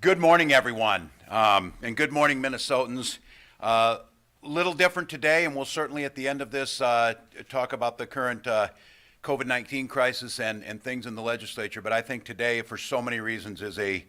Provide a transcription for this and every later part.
Good morning, everyone, and good morning, Minnesotans. Little different today, and we'll certainly at the end of this talk about the current COVID-19 crisis and things in the legislature. But I think today, for so many reasons, is a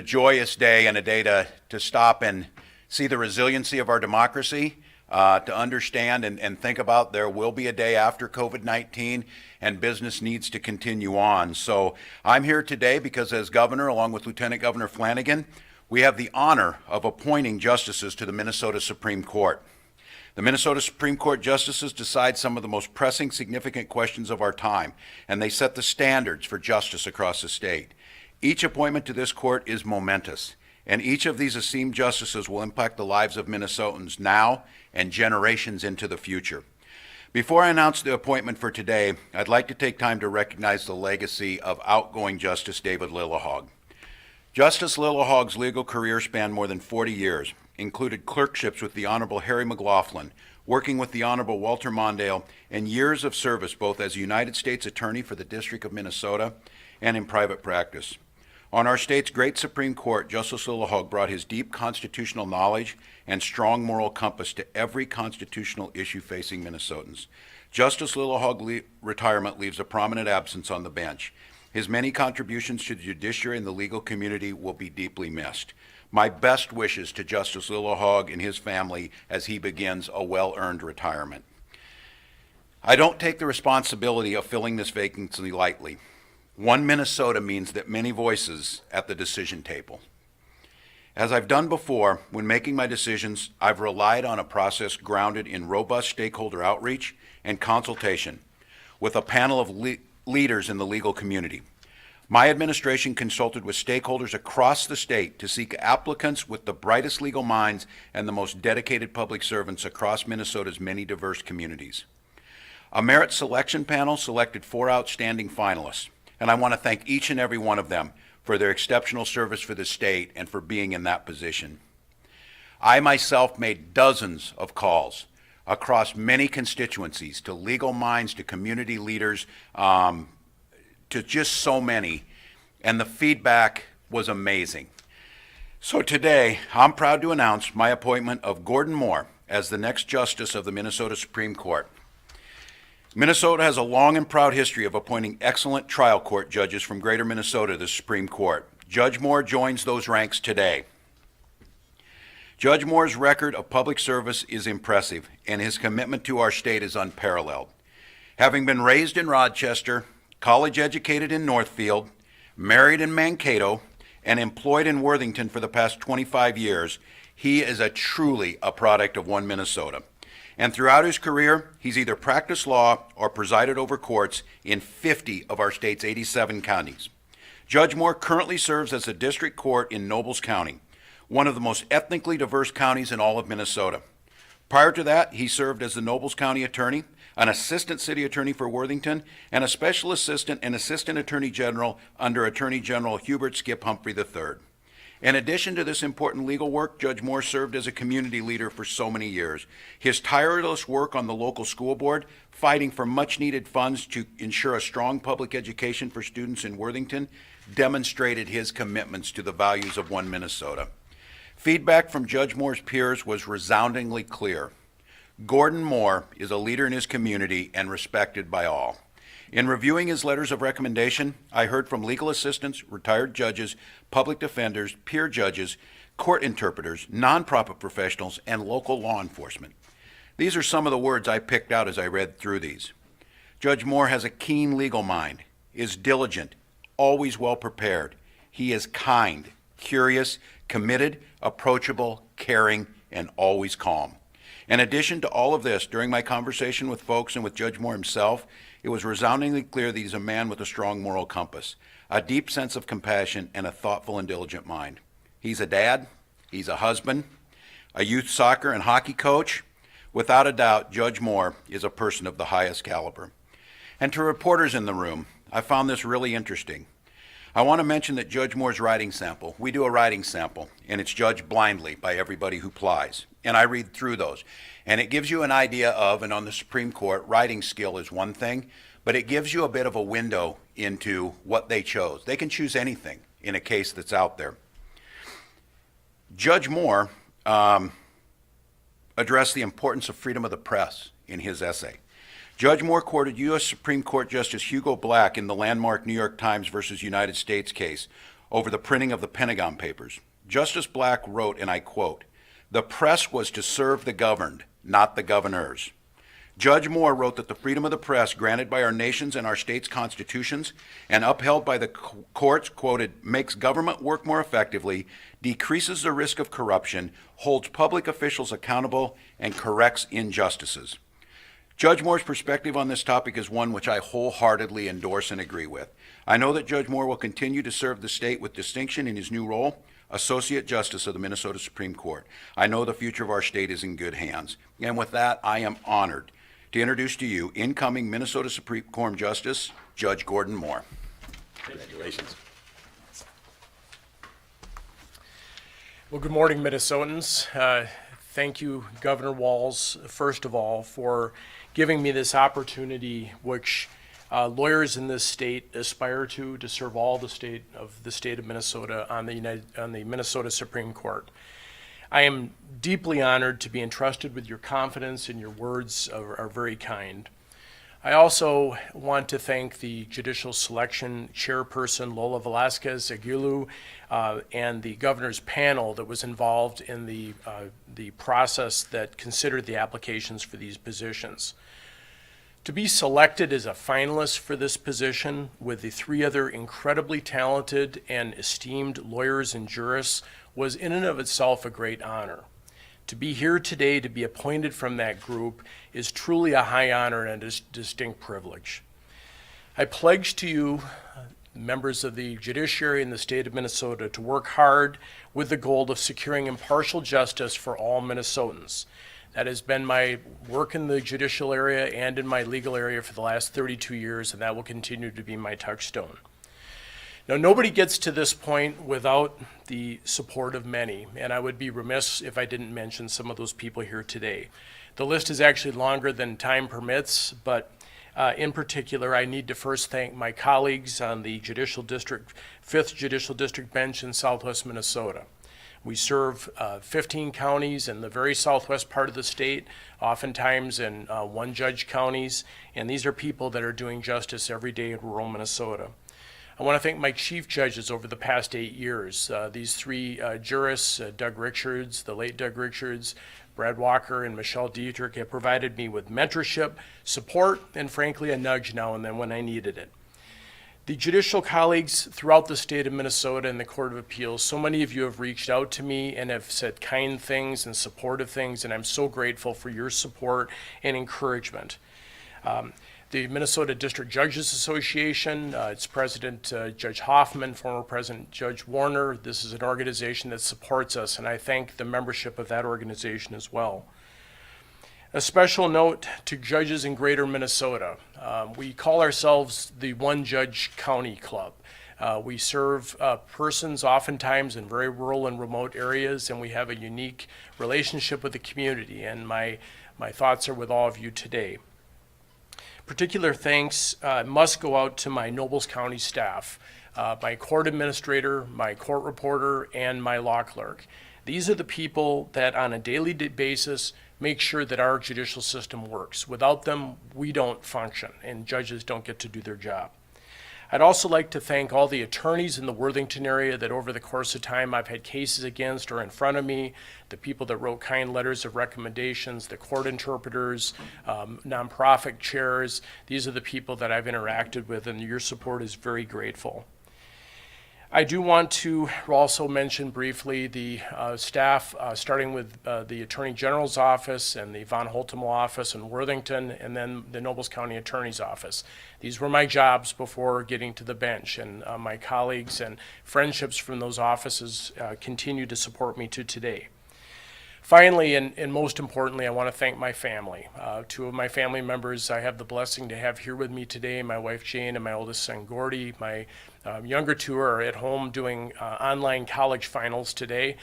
joyous day and a day to stop and see the resiliency of our democracy, to understand and think about there will be a day after COVID-19 and business needs to continue on. So I'm here today because as governor, along with Lieutenant Governor Flanagan, we have the honor of appointing justices to the Minnesota Supreme Court. The Minnesota Supreme Court justices decide some of the most pressing, significant questions of our time, and they set the standards for justice across the state. Each appointment to this court is momentous, and each of these esteemed justices will impact the lives of Minnesotans now and generations into the future. Before I announce the appointment for today, I'd like to take time to recognize the legacy of outgoing Justice David Lillehog. Justice Lillehog's legal career spanned more than 40 years, included clerkships with the Honorable Harry McLaughlin, working with the Honorable Walter Mondale, and years of service both as a United States Attorney for the District of Minnesota and in private practice. On our state's great Supreme Court, Justice Lillehog brought his deep constitutional knowledge and strong moral compass to every constitutional issue facing Minnesotans. Justice Lillehog's retirement leaves a prominent absence on the bench. His many contributions to the judiciary and the legal community will be deeply missed. My best wishes to Justice Lillehog and his family as he begins a well-earned retirement. I don't take the responsibility of filling this vacancy lightly. One Minnesota means that many voices at the decision table. As I've done before, when making my decisions, I've relied on a process grounded in robust stakeholder outreach and consultation with a panel of leaders in the legal community. My administration consulted with stakeholders across the state to seek applicants with the brightest legal minds and the most dedicated public servants across Minnesota's many diverse communities. A merit selection panel selected 4 outstanding finalists, and I want to thank each and every one of them for their exceptional service for the state and for being in that position. I myself made dozens of calls across many constituencies, to legal minds, to community leaders, to just so many, and the feedback was amazing. So today, I'm proud to announce my appointment of Gordon Moore as the next Justice of the Minnesota Supreme Court. Minnesota has a long and proud history of appointing excellent trial court judges from Greater Minnesota to the Supreme Court. Judge Moore joins those ranks today. Judge Moore's record of public service is impressive, and his commitment to our state is unparalleled. Having been raised in Rochester, college educated in Northfield, married in Mankato, and employed in Worthington for the past 25 years, he is truly a product of one Minnesota. And throughout his career, he's either practiced law or presided over courts in 50 of our state's 87 counties. Judge Moore currently serves as a district court in Nobles County, one of the most ethnically diverse counties in all of Minnesota. Prior to that, he served as the Nobles County Attorney, an Assistant City Attorney for Worthington, and a Special Assistant and Assistant Attorney General under Attorney General Hubert Skip Humphrey III. In addition to this important legal work, Judge Moore served as a community leader for so many years. His tireless work on the local school board, fighting for much-needed funds to ensure a strong public education for students in Worthington, demonstrated his commitments to the values of one Minnesota. Feedback from Judge Moore's peers was resoundingly clear. Gordon Moore is a leader in his community and respected by all. In reviewing his letters of recommendation, I heard from legal assistants, retired judges, public defenders, peer judges, court interpreters, nonprofit professionals, and local law enforcement. These are some of the words I picked out as I read through these. Judge Moore has a keen legal mind, is diligent, always well prepared. He is kind, curious, committed, approachable, caring, and always calm. In addition to all of this, during my conversation with folks and with Judge Moore himself, it was resoundingly clear that he's a man with a strong moral compass, a deep sense of compassion, and a thoughtful and diligent mind. He's a dad, he's a husband, a youth soccer and hockey coach. Without a doubt, Judge Moore is a person of the highest caliber. And to reporters in the room, I found this really interesting. I want to mention that Judge Moore's writing sample, we do a writing sample, and it's judged blindly by everybody who applies. And I read through those. And it gives you an idea of, and on the Supreme Court, writing skill is one thing, but it gives you a bit of a window into what they chose. They can choose anything in a case that's out there. Judge Moore addressed the importance of freedom of the press in his essay. Judge Moore quoted U.S. Supreme Court Justice Hugo Black in the landmark New York Times versus United States case over the printing of the Pentagon Papers. Justice Black wrote, and I quote, "The press was to serve the governed, not the governors." Judge Moore wrote that the freedom of the press granted by our nation's and our state's constitutions and upheld by the courts, quoted, makes government work more effectively, decreases the risk of corruption, holds public officials accountable, and corrects injustices. Judge Moore's perspective on this topic is one which I wholeheartedly endorse and agree with. I know that Judge Moore will continue to serve the state with distinction in his new role, Associate Justice of the Minnesota Supreme Court. I know the future of our state is in good hands. And with that, I am honored to introduce to you incoming Minnesota Supreme Court Justice, Judge Gordon Moore. Congratulations. Well, good morning, Minnesotans. Thank you, Governor Walz, first of all, for giving me this opportunity, which lawyers in this state aspire to serve all the state of Minnesota on the Minnesota Supreme Court. I am deeply honored to be entrusted with your confidence, and your words are very kind. I also want to thank the Judicial Selection Chairperson, Lola Velasquez Aguilu, and the governor's panel that was involved in the process that considered the applications for these positions. To be selected as a finalist for this position with the three other incredibly talented and esteemed lawyers and jurists was in and of itself a great honor. To be here today to be appointed from that group is truly a high honor and a distinct privilege. I pledge to you, members of the judiciary in the state of Minnesota, to work hard with the goal of securing impartial justice for all Minnesotans. That has been my work in the judicial area and in my legal area for the last 32 years, and that will continue to be my touchstone. Now, nobody gets to this point without the support of many, and I would be remiss if I didn't mention some of those people here today. The list is actually longer than time permits, but in particular, I need to first thank my colleagues on the 5th Judicial District bench in Southwest Minnesota. We serve 15 counties in the very southwest part of the state, oftentimes in one-judge counties, and these are people that are doing justice every day in rural Minnesota. I want to thank my chief judges over the past 8 years. These three jurists, Doug Richards, the late Doug Richards, Brad Walker, and Michelle Dietrich, have provided me with mentorship, support, and frankly, a nudge now and then when I needed it. The judicial colleagues throughout the state of Minnesota and the Court of Appeals, so many of you have reached out to me and have said kind things and supportive things, and I'm so grateful for your support and encouragement. The Minnesota District Judges Association, its president, Judge Hoffman, former President Judge Warner. This is an organization that supports us, and I thank the membership of that organization as well. A special note to judges in greater Minnesota. We call ourselves the One Judge County Club. We serve persons oftentimes in very rural and remote areas, and we have a unique relationship with the community, and my thoughts are with all of you today. Particular thanks must go out to my Nobles County staff, my court administrator, my court reporter, and my law clerk. These are the people that on a daily basis make sure that our judicial system works. Without them, we don't function, and judges don't get to do their job. I'd also like to thank all the attorneys in the Worthington area that over the course of time I've had cases against or in front of me, the people that wrote kind letters of recommendations, the court interpreters, nonprofit chairs. These are the people that I've interacted with, and your support is very grateful. I do want to also mention briefly the staff, starting with the Attorney General's office and the Von Holtemo office in Worthington, and then the Nobles County Attorney's office. These were my jobs before getting to the bench, and my colleagues and friendships from those offices continue to support me to today. Finally, and most importantly, I want to thank my family. Two of my family members I have the blessing to have here with me today, my wife Jane and my oldest son Gordy. My younger two are at home doing online college finals today.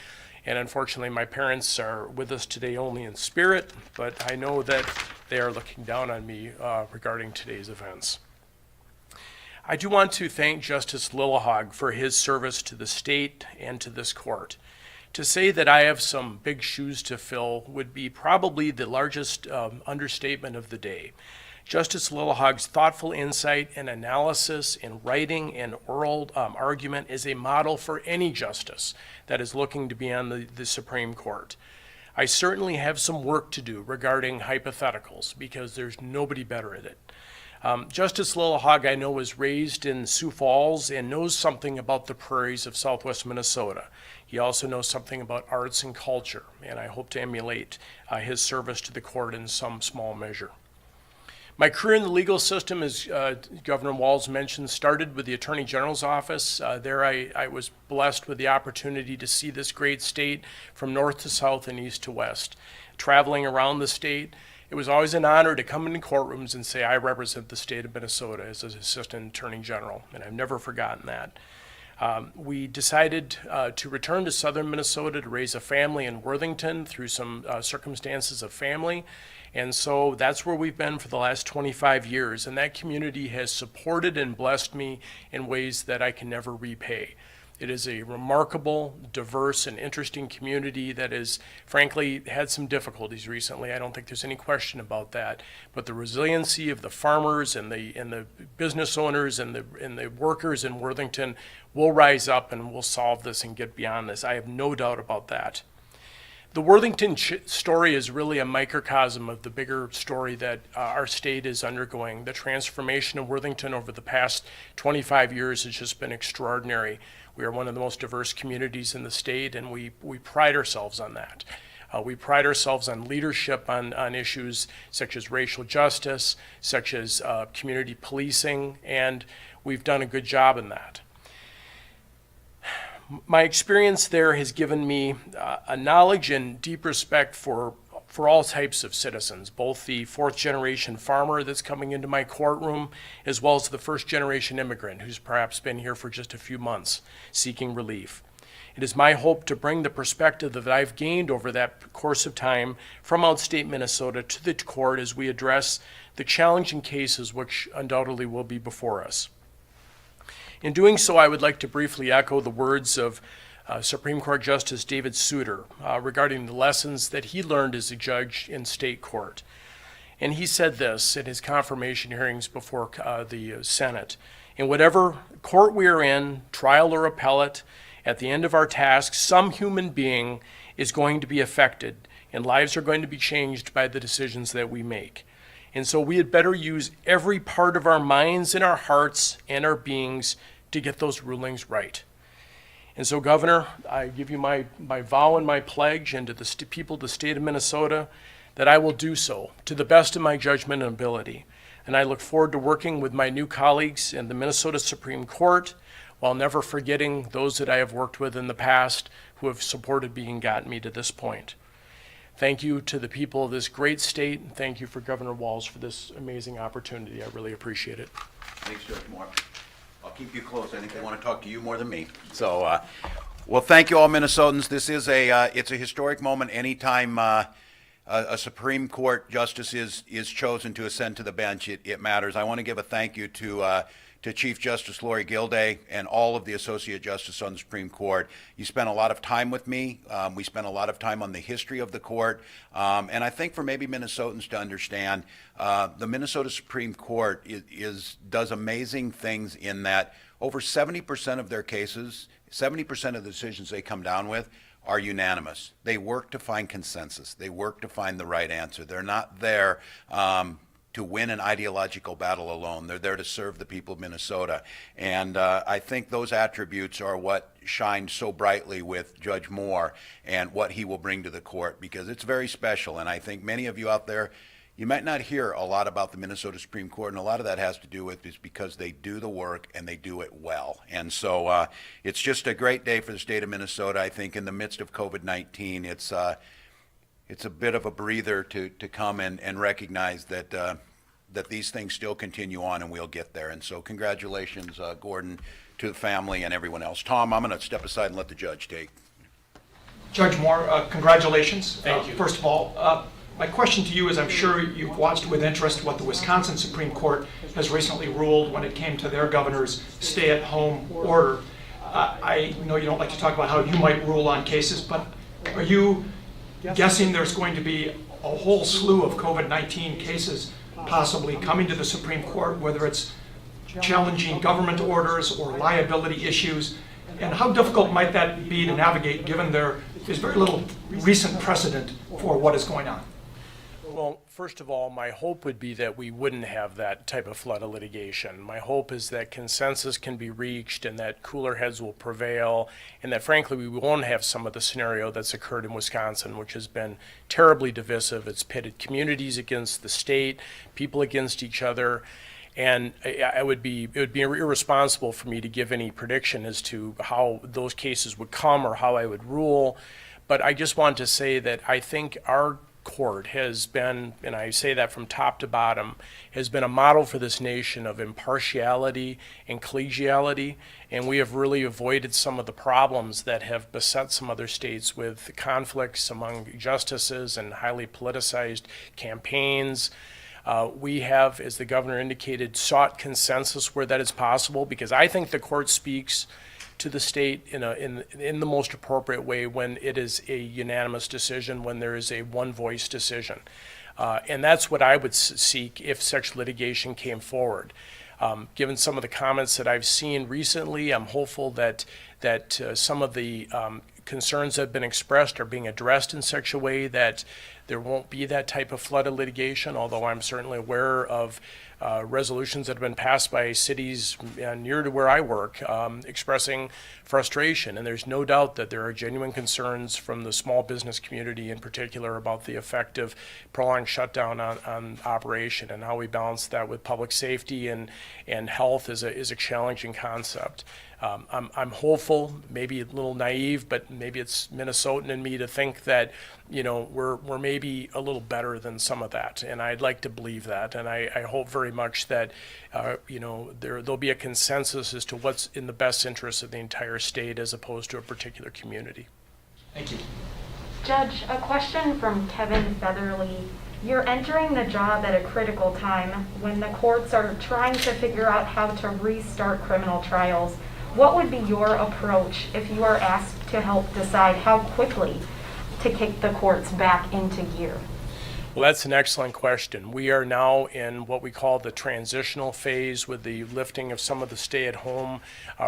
And unfortunately, my parents are with us today only in spirit, but I know that they are looking down on me regarding today's events. I do want to thank Justice Lillehog for his service to the state and to this court. To say that I have some big shoes to fill would be probably the largest understatement of the day. Justice Lillehog's thoughtful insight and analysis in writing and oral argument is a model for any justice that is looking to be on the Supreme Court. I certainly have some work to do regarding hypotheticals because there's nobody better at it. Justice Lillehog, I know, was raised in Sioux Falls and knows something about the prairies of southwest Minnesota. He also knows something about arts and culture, and I hope to emulate his service to the court in some small measure. My career in the legal system, as Governor Walz mentioned, started with the Attorney General's office. There I was blessed with the opportunity to see this great state from north to south and east to west. Traveling around the state, it was always an honor to come into courtrooms and say, I represent the state of Minnesota as an Assistant Attorney General, and I've never forgotten that. We decided to return to southern Minnesota to raise a family in Worthington through some circumstances of family. And so that's where we've been for the last 25 years. And that community has supported and blessed me in ways that I can never repay. It is a remarkable, diverse, and interesting community that has, frankly, had some difficulties recently. I don't think there's any question about that. But the resiliency of the farmers and the business owners and the workers in Worthington will rise up and will solve this and get beyond this. I have no doubt about that. The Worthington story is really a microcosm of the bigger story that our state is undergoing. The transformation of Worthington over the past 25 years has just been extraordinary. We are one of the most diverse communities in the state, and we pride ourselves on that. We pride ourselves on leadership on issues such as racial justice, such as community policing, and we've done a good job in that. My experience there has given me a knowledge and deep respect for all types of citizens, both the fourth generation farmer that's coming into my courtroom, as well as the first generation immigrant who's perhaps been here for just a few months seeking relief. It is my hope to bring the perspective that I've gained over that course of time from outstate Minnesota to the court as we address the challenging cases which undoubtedly will be before us. In doing so, I would like to briefly echo the words of Supreme Court Justice David Souter regarding the lessons that he learned as a judge in state court. And he said this in his confirmation hearings before the Senate: in whatever court we are in, trial or appellate, at the end of our task, some human being is going to be affected, and lives are going to be changed by the decisions that we make. And so we had better use every part of our minds and our hearts and our beings to get those rulings right. And so, Governor, I give you my vow and my pledge, and to the people of the state of Minnesota, that I will do so to the best of my judgment and ability. And I look forward to working with my new colleagues in the Minnesota Supreme Court, while never forgetting those that I have worked with in the past who have supported me and gotten me to this point. Thank you to the people of this great state, and thank you for Governor Walz for this amazing opportunity. I really appreciate it. Thanks, Judge Moore. I'll keep you close. I think they want to talk to you more than me. So, well, thank you all, Minnesotans. This is it's a historic moment anytime a Supreme Court justice is chosen to ascend to the bench. It matters. I want to give a thank you to Chief Justice Lori Gilday and all of the Associate Justices on the Supreme Court. You spent a lot of time with me. We spent a lot of time on the history of the court. And I think for maybe Minnesotans to understand, the Minnesota Supreme Court does amazing things in that over 70% of their cases, 70% of the decisions they come down with are unanimous. They work to find consensus. They work to find the right answer. They're not there to win an ideological battle alone. They're there to serve the people of Minnesota. And I think those attributes are what shined so brightly with Judge Moore and what he will bring to the court, because it's very special. And I think many of you out there, you might not hear a lot about the Minnesota Supreme Court, and a lot of that has to do with is because they do the work and they do it well. And so it's just a great day for the state of Minnesota. I think in the midst of COVID-19, it's a bit of a breather to come and recognize that that these things still continue on, and we'll get there. And so congratulations, Gordon, to the family and everyone else. Tom, I'm going to step aside and let the judge take. Judge Moore, congratulations. Thank you. First of all, my question to you is, I'm sure you've watched with interest what the Wisconsin Supreme Court has recently ruled when it came to their governor's stay-at-home order. I know you don't like to talk about how you might rule on cases, but are you guessing there's going to be a whole slew of COVID-19 cases possibly coming to the Supreme Court, whether it's challenging government orders or liability issues? And how difficult might that be to navigate, given there is very little recent precedent for what is going on? Well, first of all, my hope would be that we wouldn't have that type of flood of litigation. My hope is that consensus can be reached and that cooler heads will prevail, and that frankly we won't have some of the scenario that's occurred in Wisconsin, which has been terribly divisive. It's pitted communities against the state, people against each other. And it would be irresponsible for me to give any prediction as to how those cases would come or how I would rule. But I just want to say that I think our court has been, and I say that from top to bottom, has been a model for this nation of impartiality and collegiality, and we have really avoided some of the problems that have beset some other states with conflicts among justices and highly politicized campaigns. We have, as the governor indicated, sought consensus where that is possible, because I think the court speaks to the state in the most appropriate way when it is a unanimous decision, when there is a one-voice decision. And that's what I would seek if such litigation came forward. Given some of the comments that I've seen recently, I'm hopeful that some of the concerns that have been expressed are being addressed in such a way that there won't be that type of flood of litigation, although I'm certainly aware of resolutions that have been passed by cities near to where I work expressing frustration. And there's no doubt that there are genuine concerns from the small business community in particular about the effect of prolonged shutdown on operation, and how we balance that with public safety and health is a challenging concept. I'm hopeful, maybe a little naive, but maybe it's Minnesotan in me to think that, we're maybe a little better than some of that, and I'd like to believe that, and I hope very much that, there'll be a consensus as to what's in the best interest of the entire state as opposed to a particular community. Thank you. Judge, a question from Kevin Featherly. You're entering the job at a critical time when the courts are trying to figure out how to restart criminal trials. What would be your approach if you are asked to help decide how quickly to kick the courts back into gear? Well, that's an excellent question. We are now in what we call the transitional phase with the lifting of some of the stay-at-home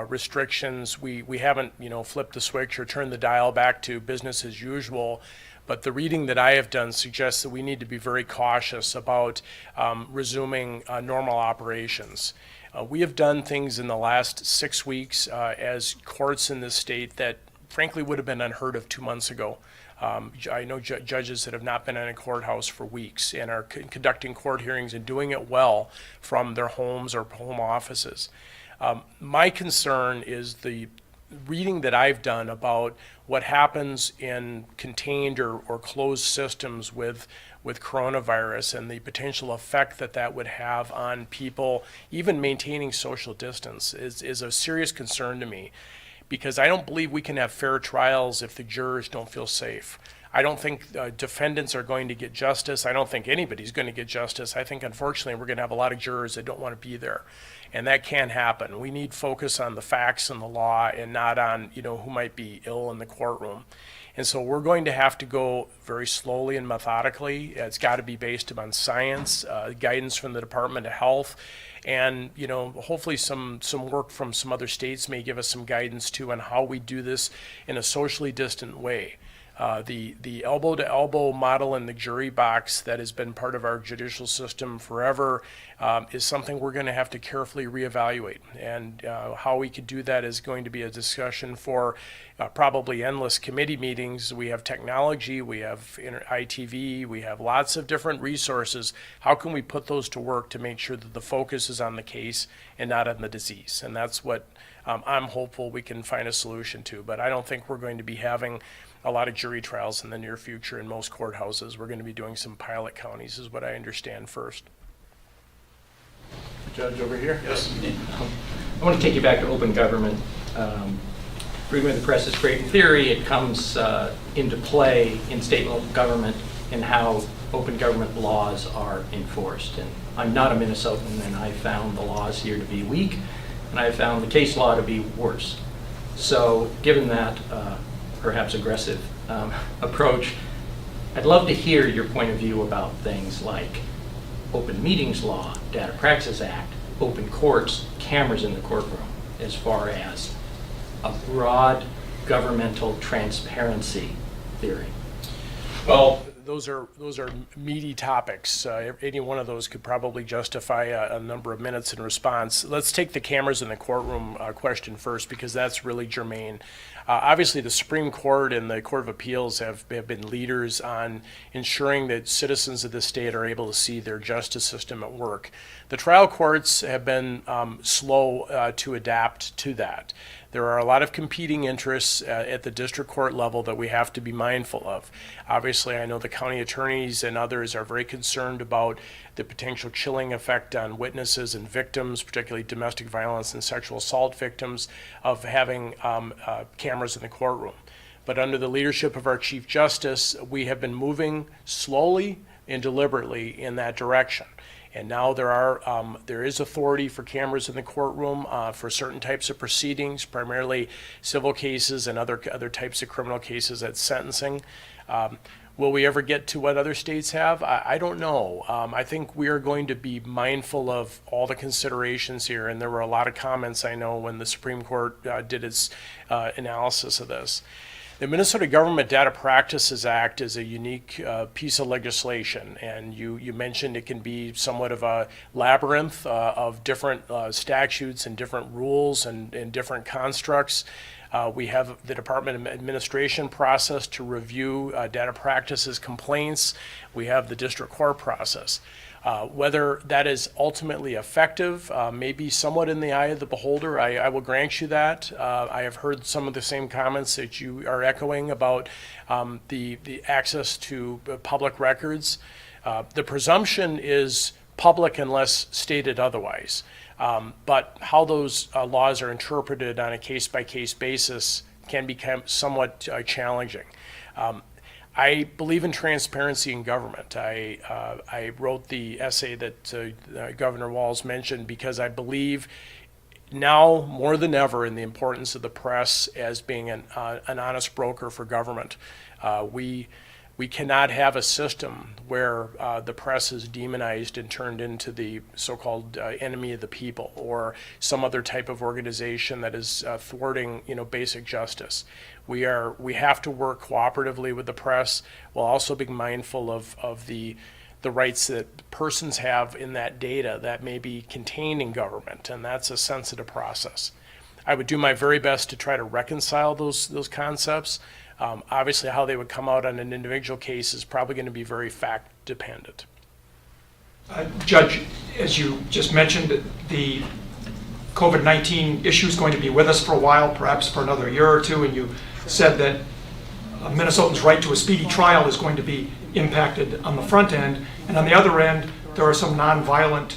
restrictions. We haven't, flipped the switch or turned the dial back to business as usual. But the reading that I have done suggests that we need to be very cautious about resuming normal operations. We have done things in the last 6 weeks as courts in this state that frankly would have been unheard of 2 months ago. I know judges that have not been in a courthouse for weeks and are conducting court hearings and doing it well from their homes or home offices. My concern is the reading that I've done about what happens in contained or closed systems with coronavirus and the potential effect that would have on people, even maintaining social distance, is a serious concern to me. Because I don't believe we can have fair trials if the jurors don't feel safe. I don't think defendants are going to get justice. I don't think anybody's going to get justice. I think, unfortunately, we're going to have a lot of jurors that don't want to be there. And that can't happen. We need focus on the facts and the law and not on, who might be ill in the courtroom. And so we're going to have to go very slowly and methodically. It's got to be based upon science, guidance from the Department of Health. And, hopefully some work from some other states may give us some guidance too on how we do this in a socially distant way. The elbow-to-elbow model in the jury box that has been part of our judicial system forever is something we're going to have to carefully reevaluate. And how we could do that is going to be a discussion for probably endless committee meetings. We have technology, we have ITV, we have lots of different resources. How can we put those to work to make sure that the focus is on the case and not on the disease? And that's what I'm hopeful we can find a solution to. But I don't think we're going to be having a lot of jury trials in the near future in most courthouses. We're going to be doing some pilot counties is what I understand first. Judge over here. Yes. I want to take you back to open government. Freedom of the press is great in theory. It comes into play in state and local government and how open government laws are enforced. And I'm not a Minnesotan, and I found the laws here to be weak, and I found the case law to be worse. So given that perhaps aggressive approach, I'd love to hear your point of view about things like open meetings law, Data Practices Act, open courts, cameras in the courtroom, as far as a broad governmental transparency theory. Well, those are meaty topics. Any one of those could probably justify a number of minutes in response. Let's take the cameras in the courtroom question first, because that's really germane. Obviously, the Supreme Court and the Court of Appeals have been leaders on ensuring that citizens of the state are able to see their justice system at work. The trial courts have been slow to adapt to that. There are a lot of competing interests at the district court level that we have to be mindful of. Obviously, I know the county attorneys and others are very concerned about the potential chilling effect on witnesses and victims, particularly domestic violence and sexual assault victims, of having cameras in the courtroom. But under the leadership of our Chief Justice, we have been moving slowly and deliberately in that direction. And now there is authority for cameras in the courtroom for certain types of proceedings, primarily civil cases and other types of criminal cases at sentencing. Will we ever get to what other states have? I don't know. I think we are going to be mindful of all the considerations here, and there were a lot of comments, I know, when the Supreme Court did its analysis of this. The Minnesota Government Data Practices Act is a unique piece of legislation, and you mentioned it can be somewhat of a labyrinth of different statutes and different rules and different constructs. We have the Department of Administration process to review data practices complaints. We have the district court process. Whether that is ultimately effective may be somewhat in the eye of the beholder. I will grant you that. I have heard some of the same comments that you are echoing about the access to public records. The presumption is public unless stated otherwise. But how those laws are interpreted on a case-by-case basis can become somewhat challenging. I believe in transparency in government. I wrote the essay that Governor Walz mentioned because I believe now more than ever in the importance of the press as being an honest broker for government. We cannot have a system where the press is demonized and turned into the so-called enemy of the people or some other type of organization that is thwarting, basic justice. We have to work cooperatively with the press while also being mindful of the rights that persons have in that data that may be contained in government, and that's a sensitive process. I would do my very best to try to reconcile those concepts. Obviously, how they would come out on an individual case is probably going to be very fact dependent. Judge, as you just mentioned, the COVID-19 issue is going to be with us for a while, perhaps for another year or two, and you said that a Minnesotans' right to a speedy trial is going to be impacted on the front end, and on the other end, there are some nonviolent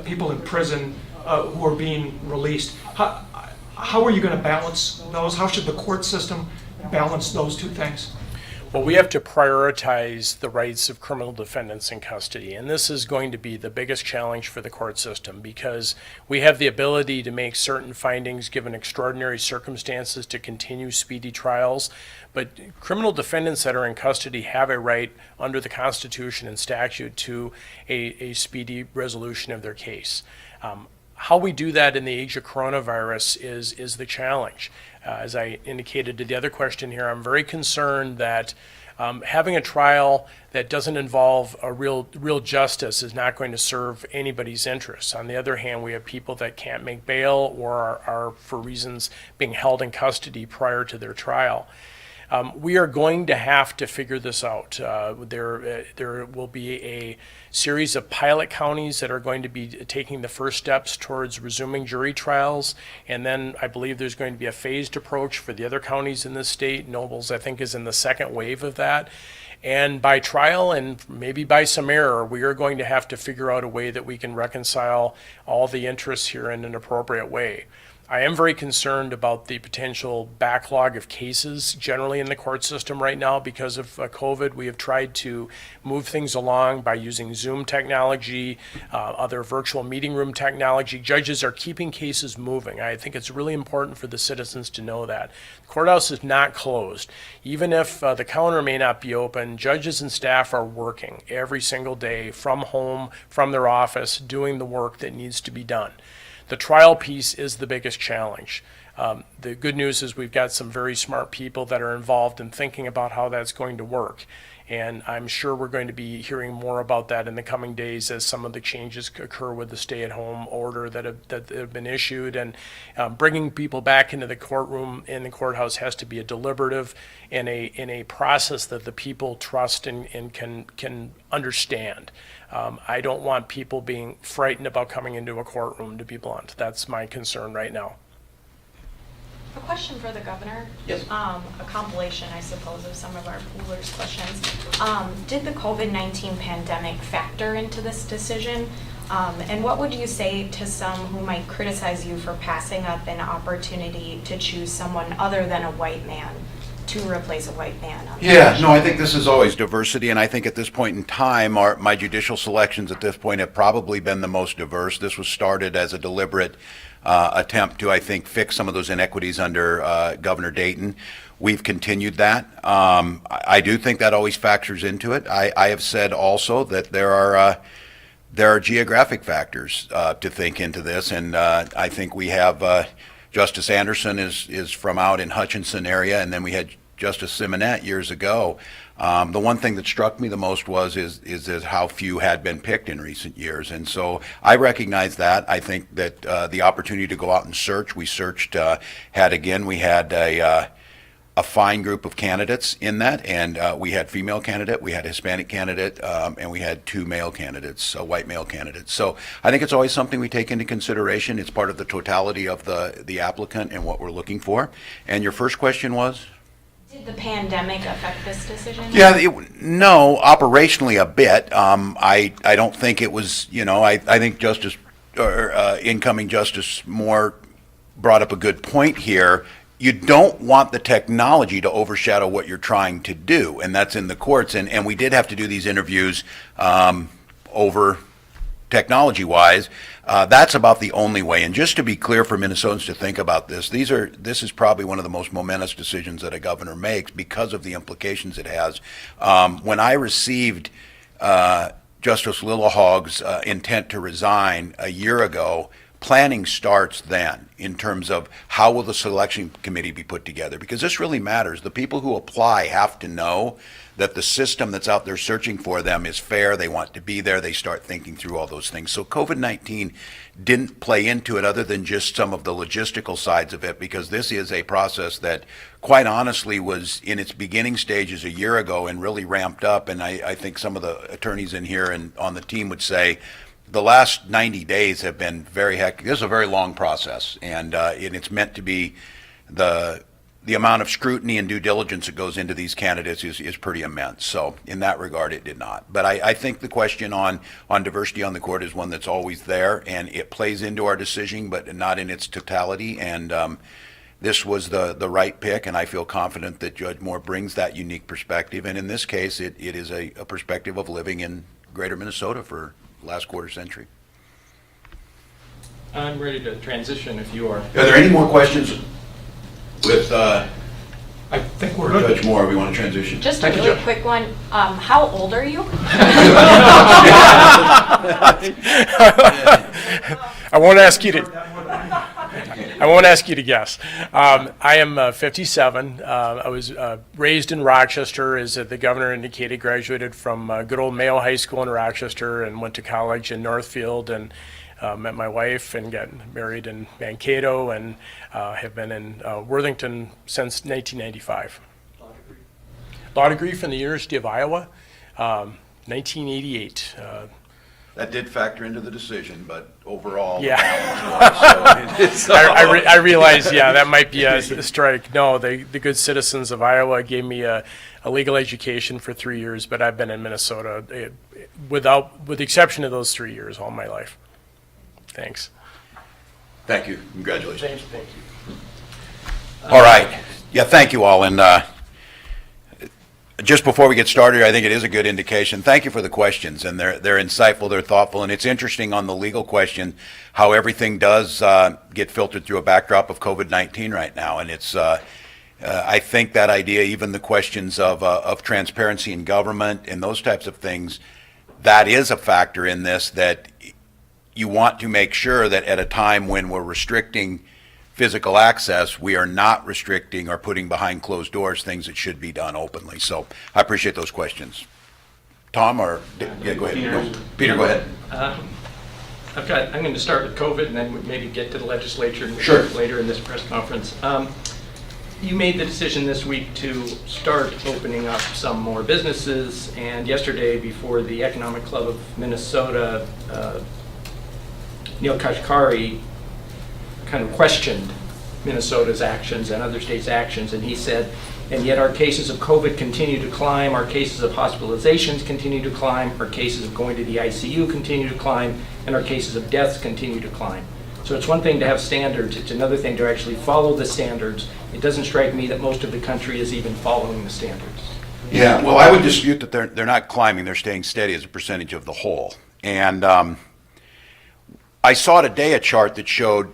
people in prison who are being released. How are you going to balance those? How should the court system balance those two things? Well, we have to prioritize the rights of criminal defendants in custody, and this is going to be the biggest challenge for the court system because we have the ability to make certain findings given extraordinary circumstances to continue speedy trials, but criminal defendants that are in custody have a right under the Constitution and statute to a speedy resolution of their case. How we do that in the age of coronavirus is the challenge. As I indicated to the other question here, I'm very concerned that having a trial that doesn't involve a real justice is not going to serve anybody's interests. On the other hand, we have people that can't make bail or are for reasons being held in custody prior to their trial. We are going to have to figure this out. There will be a series of pilot counties that are going to be taking the first steps towards resuming jury trials, and then I believe there's going to be a phased approach for the other counties in the state. Nobles, I think, is in the second wave of that. And by trial and maybe by some error, we are going to have to figure out a way that we can reconcile all the interests here in an appropriate way. I am very concerned about the potential backlog of cases generally in the court system right now because of COVID. We have tried to move things along by using Zoom technology, other virtual meeting room technology. Judges are keeping cases moving. I think it's really important for the citizens to know that. The courthouse is not closed. Even if the counter may not be open, judges and staff are working every single day from home, from their office, doing the work that needs to be done. The trial piece is the biggest challenge. The good news is we've got some very smart people that are involved in thinking about how that's going to work. And I'm sure we're going to be hearing more about that in the coming days as some of the changes occur with the stay-at-home order that have been issued. And bringing people back into the courtroom in the courthouse has to be a deliberative and a process that the people trust and can understand. I don't want people being frightened about coming into a courtroom, to be blunt. That's my concern right now. A question for the governor. Yes. A compilation, I suppose, of some of our poolers' questions. Did the COVID-19 pandemic factor into this decision? And what would you say to some who might criticize you for passing up an opportunity to choose someone other than a white man to replace a white man? Yeah, no, I think this is always diversity, and I think at this point in time, my judicial selections at this point have probably been the most diverse. This was started as a deliberate attempt to, I think, fix some of those inequities under Governor Dayton. We've continued that. I do think that always factors into it. I have said also that there are geographic factors to think into this, and I think we have Justice Anderson is from out in Hutchinson area, and then we had Justice Simonette years ago. The one thing that struck me the most is how few had been picked in recent years, and so I recognize that. I think that the opportunity to go out and search, we searched, we had a fine group of candidates in that, and we had female candidate, we had Hispanic candidate, and we had 2 male candidates, white male candidates. So I think it's always something we take into consideration. It's part of the totality of the applicant and what we're looking for. And your first question was? Did the pandemic affect this decision? Yeah, no, operationally a bit. I don't think it was, I think incoming Justice Moore brought up a good point here. You don't want the technology to overshadow what you're trying to do, and that's in the courts. And we did have to do these interviews over technology-wise. That's about the only way. And just to be clear for Minnesotans to think about this, this is probably one of the most momentous decisions that a governor makes because of the implications it has. When I received Justice Lillehog's intent to resign a year ago, planning starts then in terms of how will the selection committee be put together, because this really matters. The people who apply have to know that the system that's out there searching for them is fair. They want to be there. They start thinking through all those things. So COVID-19 didn't play into it other than just some of the logistical sides of it, because this is a process that quite honestly was in its beginning stages a year ago and really ramped up. And I think some of the attorneys in here and on the team would say the last 90 days have been very hectic. This is a very long process, and it's meant to be the amount of scrutiny and due diligence that goes into these candidates is pretty immense. So in that regard, it did not. But I think the question on diversity on the court is one that's always there, and it plays into our decision, but not in its totality. And this was the right pick, and I feel confident that Judge Moore brings that unique perspective. And in this case, it is a perspective of living in greater Minnesota for the last quarter century. I'm ready to transition if you are. Are there any more questions with I think we're good. Judge Moore? We want to transition. Just a Thank you, really Judge. quick one. How old are you? I won't ask you to guess. I am 57. I was raised in Rochester, as the governor indicated, graduated from good old Mayo High School in Rochester and went to college in Northfield, and met my wife and got married in Mankato, and have been in Worthington since 1995. Law degree from the University of Iowa, 1988. That did factor into the decision, but overall, Yeah. So I realize, yeah, that might be a strike. No, the good citizens of Iowa gave me a legal education for 3 years, but I've been in Minnesota with the exception of those 3 years all my life. Thanks. Thank you. Congratulations. Thank you. All right. Yeah, thank you all. And just before we get started, I think it is a good indication. Thank you for the questions, and they're insightful, they're thoughtful, and it's interesting on the legal question how everything does get filtered through a backdrop of COVID-19 right now. And it's I think that idea, even the questions of transparency in government and those types of things, that is a factor in this, that you want to make sure that at a time when we're restricting physical access, we are not restricting or putting behind closed doors things that should be done openly. So I appreciate those questions. Tom, or yeah, go ahead. No, Peter, go ahead. I'm going to start with COVID and then maybe get to the legislature Sure. later in this press conference. You made the decision this week to start opening up some more businesses, and yesterday before the Economic Club of Minnesota, Neil Kashkari kind of questioned Minnesota's actions and other states' actions, and he said, and yet our cases of COVID continue to climb, our cases of hospitalizations continue to climb, our cases of going to the ICU continue to climb, and our cases of deaths continue to climb. So it's one thing to have standards, it's another thing to actually follow the standards. It doesn't strike me that most of the country is even following the standards. Yeah, well, I would dispute that they're not climbing, they're staying steady as a percentage of the whole. And I saw today a chart that showed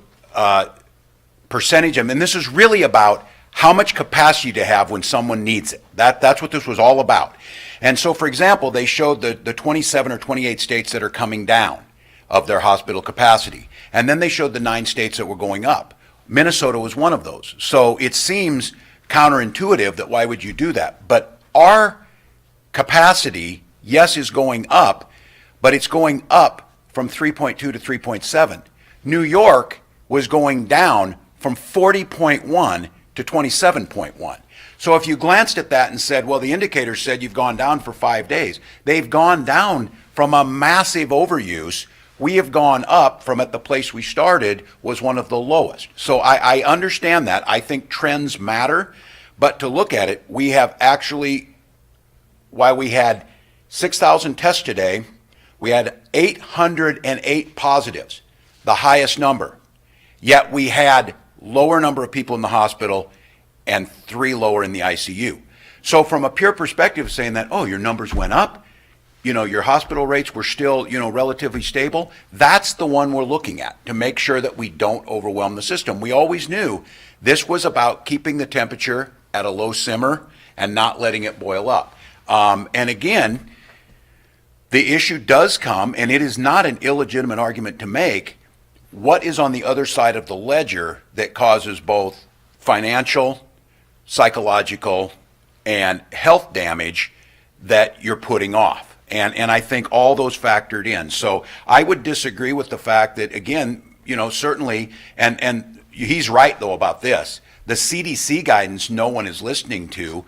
percentage, and this is really about how much capacity to have when someone needs it. That's what this was all about. And so, for example, they showed the 27 or 28 states that are coming down of their hospital capacity. And then they showed the 9 states that were going up. Minnesota was one of those. So it seems counterintuitive that why would you do that? But our capacity, yes, is going up, but it's going up from 3.2 to 3.7. New York was going down from 40.1 to 27.1. So if you glanced at that and said, well, the indicator said you've gone down for 5 days, they've gone down from a massive overuse. We have gone up from at the place we started was one of the lowest. So I understand that. I think trends matter, but to look at it, we have actually, while we had 6,000 tests today, we had 808 positives, the highest number. Yet we had lower number of people in the hospital and 3 lower in the ICU. So from a pure perspective, saying that, oh, your numbers went up, your hospital rates were still, relatively stable, that's the one we're looking at to make sure that we don't overwhelm the system. We always knew this was about keeping the temperature at a low simmer and not letting it boil up. And again, the issue does come, and it is not an illegitimate argument to make, what is on the other side of the ledger that causes both financial, psychological, and health damage that you're putting off? And I think all those factored in. So I would disagree with the fact that, again, certainly, and he's right, though, about this. The CDC guidance no one is listening to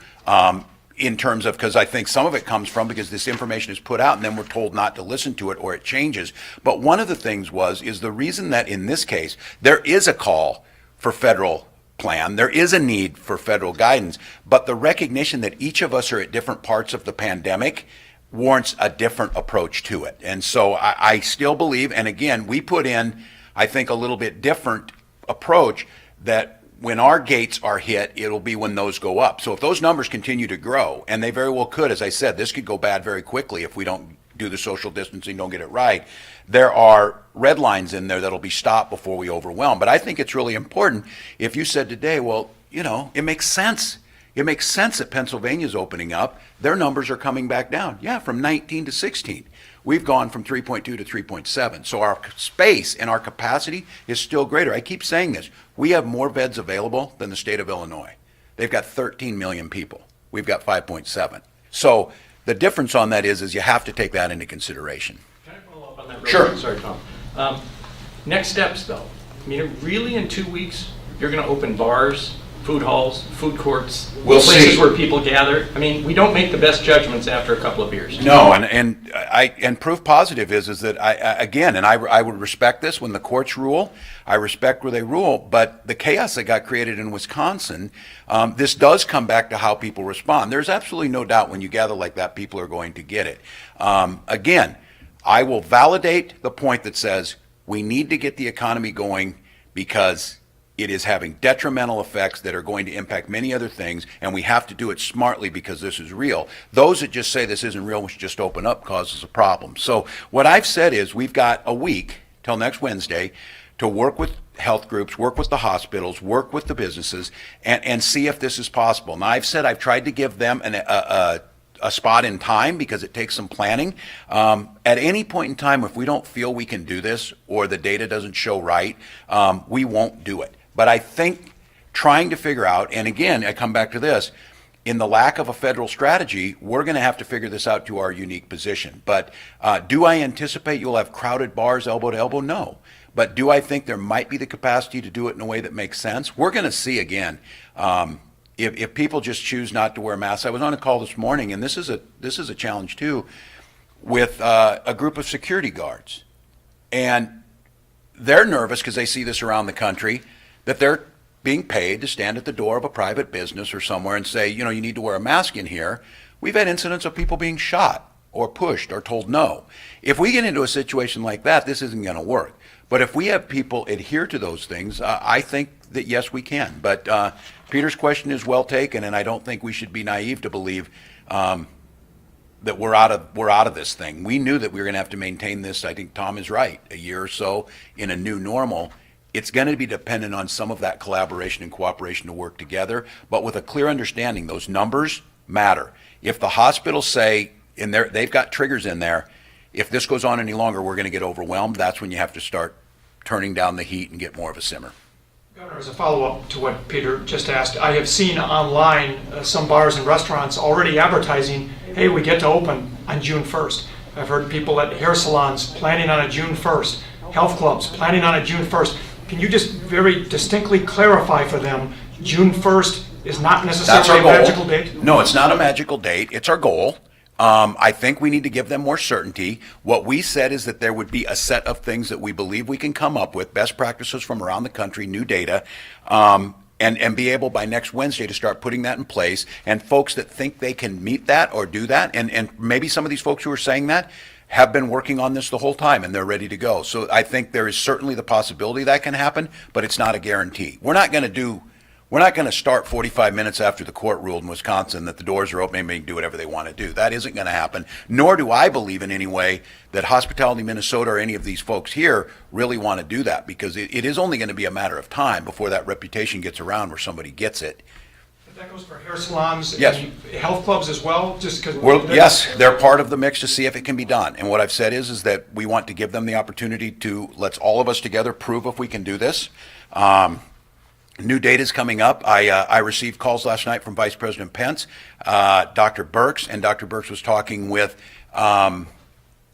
in terms of, because I think some of it comes from because this information is put out and then we're told not to listen to it or it changes. But one of the things is the reason that in this case, there is a call for federal plan, there is a need for federal guidance, but the recognition that each of us are at different parts of the pandemic warrants a different approach to it. And so I still believe, and again, we put in, I think, a little bit different approach that when our gates are hit, it'll be when those go up. So if those numbers continue to grow, and they very well could, as I said, this could go bad very quickly if we don't do the social distancing, don't get it right. There are red lines in there that'll be stopped before we overwhelm. But I think it's really important if you said today, well, it makes sense. It makes sense that Pennsylvania's opening up. Their numbers are coming back down. Yeah, from 19 to 16. We've gone from 3.2 to 3.7. So our space and our capacity is still greater. I keep saying this. We have more beds available than the state of Illinois. They've got 13 million people. We've got 5.7. So the difference on that is you have to take that into consideration. Can I follow up on that real Sure. quick? Sorry, Tom. Next steps, though. Really in 2 weeks, you're going to open bars, food halls, food courts, We'll places see. where people gather. We don't make the best judgments after a couple of beers. No, and proof positive is that I would respect this when the courts rule. I respect where they rule, but the chaos that got created in Wisconsin, this does come back to how people respond. There's absolutely no doubt when you gather like that, people are going to get it. Again, I will validate the point that says we need to get the economy going because it is having detrimental effects that are going to impact many other things, and we have to do it smartly because this is real. Those that just say this isn't real, we should just open up, causes a problem. So what I've said is we've got a week till next Wednesday to work with health groups, work with the hospitals, work with the businesses, and see if this is possible. Now, I've said I've tried to give them a spot in time because it takes some planning. At any point in time, if we don't feel we can do this or the data doesn't show right, we won't do it. But I think trying to figure out, and again, I come back to this, in the lack of a federal strategy, we're going to have to figure this out to our unique position. But do I anticipate you'll have crowded bars elbow to elbow? No. But do I think there might be the capacity to do it in a way that makes sense? We're going to see again. If people just choose not to wear masks, I was on a call this morning, and this is a challenge too, with a group of security guards, and they're nervous because they see this around the country, that they're being paid to stand at the door of a private business or somewhere and say, you know, you need to wear a mask in here. We've had incidents of people being shot or pushed or told no. If we get into a situation like that, this isn't going to work. But if we have people adhere to those things, I think that yes, we can. But Peter's question is well taken, and I don't think we should be naive to believe that we're out of this thing. We knew that we were going to have to maintain this. I think Tom is right. A year or so in a new normal. It's going to be dependent on some of that collaboration and cooperation to work together, but with a clear understanding, those numbers matter. If the hospitals say, and they've got triggers in there, if this goes on any longer, we're going to get overwhelmed, that's when you have to start turning down the heat and get more of a simmer. Governor, as a follow-up to what Peter just asked, I have seen online some bars and restaurants already advertising, hey, we get to open on June 1st. I've heard people at hair salons planning on a June 1st, health clubs planning on a June 1st. Can you just very distinctly clarify for them, June 1st is not necessarily a magical date? No, it's not a magical date. It's our goal. I think we need to give them more certainty. What we said is that there would be a set of things that we believe we can come up with, best practices from around the country, new data, and be able by next Wednesday to start putting that in place. And folks that think they can meet that or do that, and maybe some of these folks who are saying that have been working on this the whole time and they're ready to go. So I think there is certainly the possibility that can happen, but it's not a guarantee. We're not going to start 45 minutes after the court ruled in Wisconsin that the doors are open and they can do whatever they want to do. That isn't going to happen, nor do I believe in any way that Hospitality Minnesota or any of these folks here really want to do that, because it is only going to be a matter of time before that reputation gets around where somebody gets it. That goes for hair salons Yes. and health clubs as well? Just because Yes, they're part of the mix to see if it can be done. And what I've said is that we want to give them the opportunity to, let's all of us together prove if we can do this. New data is coming up. I received calls last night from Vice President Pence, Dr. Birx, and Dr. Birx was talking with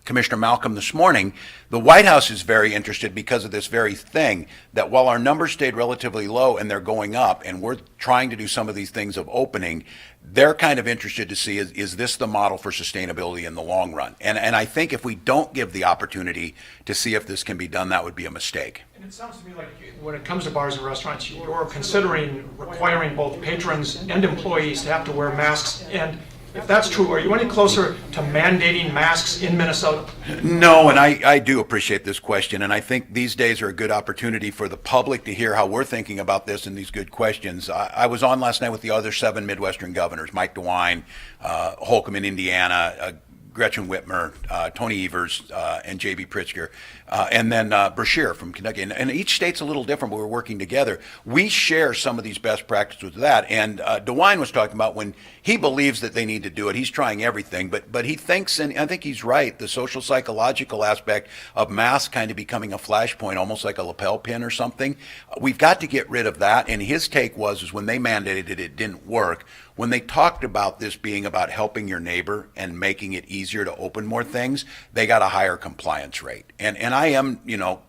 Commissioner Malcolm this morning. The White House is very interested because of this very thing, that while our numbers stayed relatively low and they're going up, and we're trying to do some of these things of opening, they're kind of interested to see, is this the model for sustainability in the long run? And I think if we don't give the opportunity to see if this can be done, that would be a mistake. And it sounds to me like when it comes to bars and restaurants, you're considering requiring both patrons and employees to have to wear masks. And if that's true, are you any closer to mandating masks in Minnesota? No, and I do appreciate this question, and I think these days are a good opportunity for the public to hear how we're thinking about this and these good questions. I was on last night with the other 7 Midwestern governors, Mike DeWine, Holcomb in Indiana, Gretchen Whitmer, Tony Evers, and J.B. Pritzker, and then Brashear from Kentucky. And each state's a little different, but we're working together. We share some of these best practices with that. And DeWine was talking about when he believes that they need to do it, he's trying everything, but he thinks, and I think he's right, the social psychological aspect of masks kind of becoming a flashpoint, almost like a lapel pin or something. We've got to get rid of that. And his take was when they mandated it, it didn't work. When they talked about this being about helping your neighbor and making it easier to open more things, they got a higher compliance rate. And I am,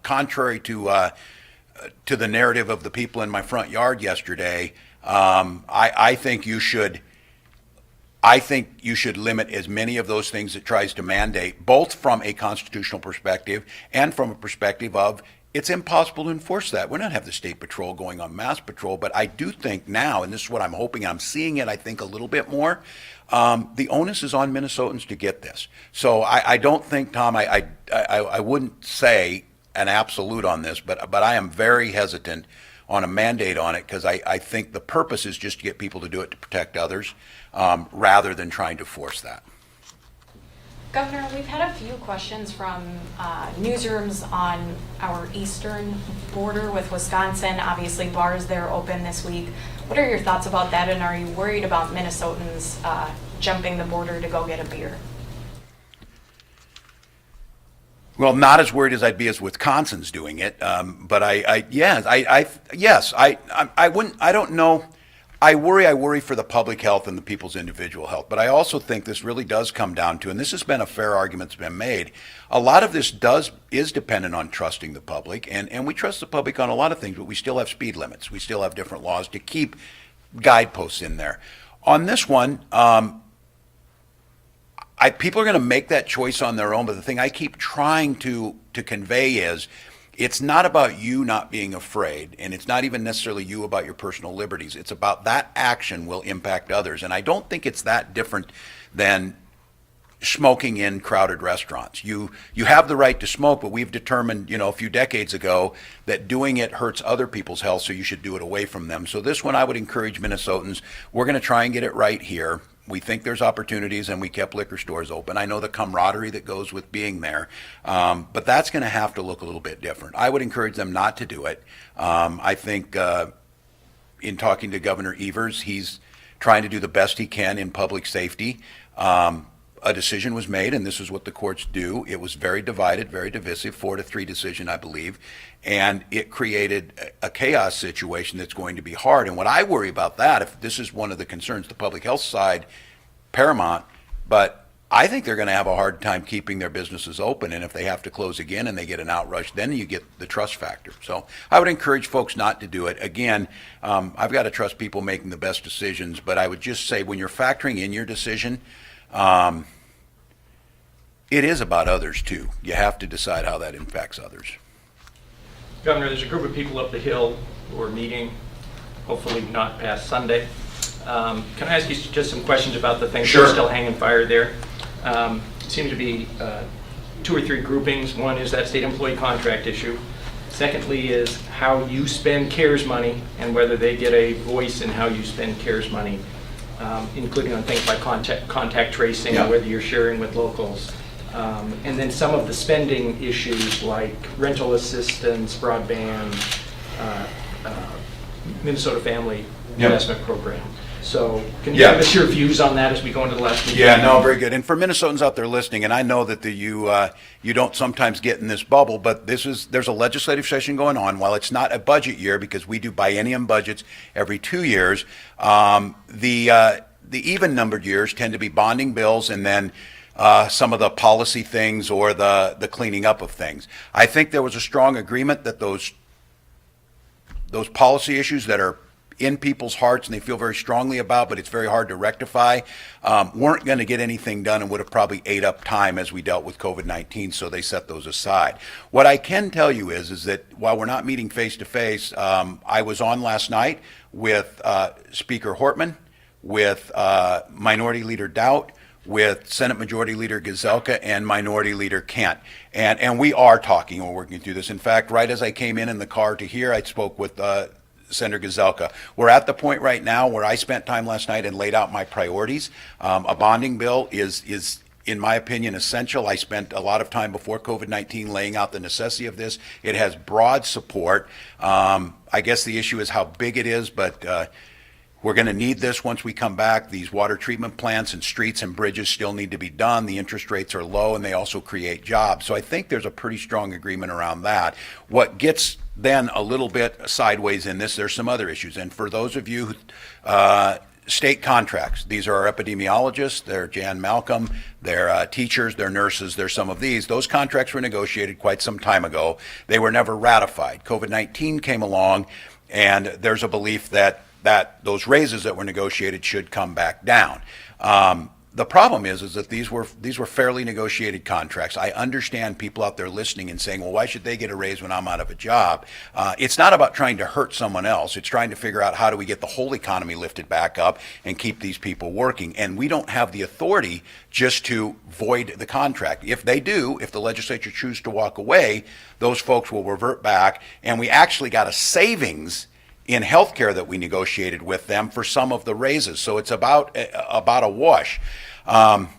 contrary to the narrative of the people in my front yard yesterday, I think you should limit as many of those things it tries to mandate, both from a constitutional perspective and from a perspective of it's impossible to enforce that. We're not have the state patrol going on mass patrol, but I do think now, and this is what I'm hoping, I'm seeing it, I think, a little bit more, the onus is on Minnesotans to get this. So I don't think, Tom, I wouldn't say an absolute on this, but I am very hesitant on a mandate on it because I think the purpose is just to get people to do it to protect others rather than trying to force that. Governor, we've had a few questions from newsrooms on our eastern border with Wisconsin. Obviously, bars there open this week. What are your thoughts about that, and are you worried about Minnesotans jumping the border to go get a beer? Well, not as worried as I'd be as Wisconsin's doing it, but yes, I wouldn't. I don't know. I worry for the public health and the people's individual health, but I also think this really does come down to, and this has been a fair argument that's been made, a lot of this is dependent on trusting the public, and we trust the public on a lot of things, but we still have speed limits. We still have different laws to keep guideposts in there. On this one, people are going to make that choice on their own, but the thing I keep trying to convey is it's not about you not being afraid, and it's not even necessarily you about your personal liberties. It's about that action will impact others, and I don't think it's that different than smoking in crowded restaurants. You have the right to smoke, but we've determined, a few decades ago that doing it hurts other people's health, so you should do it away from them. So this one I would encourage Minnesotans, we're going to try and get it right here. We think there's opportunities, and we kept liquor stores open. I know the camaraderie that goes with being there, but that's going to have to look a little bit different. I would encourage them not to do it. I think in talking to Governor Evers, he's trying to do the best he can in public safety. A decision was made, and this is what the courts do. It was very divided, very divisive, 4-3 decision, I believe, and it created a chaos situation that's going to be hard. And what I worry about that, if this is one of the concerns, the public health side, paramount, but I think they're going to have a hard time keeping their businesses open, and if they have to close again and they get an outrush, then you get the trust factor. So I would encourage folks not to do it. Again, I've got to trust people making the best decisions, but I would just say when you're factoring in your decision, it is about others too. You have to decide how that impacts others. Governor, there's a group of people up the hill who are meeting, hopefully not past Sunday. Can I ask you just some questions about the things that are still hanging fire there? Seem to be 2 or 3 groupings. One is that state employee contract issue. Secondly is how you spend CARES money and whether they get a voice in how you spend CARES money, including on things like contact tracing, Yeah. whether you're sharing with locals. And then some of the spending issues like rental assistance, broadband, Minnesota Family Investment Program. So can you give us your views on that as we go into the last meeting? Yeah, no, very good. And for Minnesotans out there listening, and I know that you don't sometimes get in this bubble, but there's a legislative session going on. While it's not a budget year because we do biennium budgets every 2 years, the even numbered years tend to be bonding bills and then some of the policy things or the cleaning up of things. I think there was a strong agreement that those policy issues that are in people's hearts and they feel very strongly about, but it's very hard to rectify, weren't going to get anything done and would have probably ate up time as we dealt with COVID-19, so they set those aside. What I can tell you is that while we're not meeting face-to-face, I was on last night with Speaker Hortman, with Minority Leader Doubt, with Senate Majority Leader Gazelka and Minority Leader Kent. And we are talking and we're working through this. In fact, right as I came in the car to here, I spoke with Senator Gazelka. We're at the point right now where I spent time last night and laid out my priorities. A bonding bill is, in my opinion, essential. I spent a lot of time before COVID-19 laying out the necessity of this. It has broad support. I guess the issue is how big it is, but we're going to need this once we come back. These water treatment plants and streets and bridges still need to be done. The interest rates are low and they also create jobs. So I think there's a pretty strong agreement around that. What gets then a little bit sideways in this, there's some other issues. And for those of you state contracts, these are our epidemiologists, they're Jan Malcolm, they're teachers, they're nurses, they're some of these. Those contracts were negotiated quite some time ago. They were never ratified. COVID-19 came along and there's a belief that those raises that were negotiated should come back down. The problem is that these were fairly negotiated contracts. I understand people out there listening and saying, well, why should they get a raise when I'm out of a job? It's not about trying to hurt someone else. It's trying to figure out how do we get the whole economy lifted back up and keep these people working. And we don't have the authority just to void the contract. If they do, if the legislature chooses to walk away, those folks will revert back. And we actually got a savings in healthcare that we negotiated with them for some of the raises. So it's about a wash.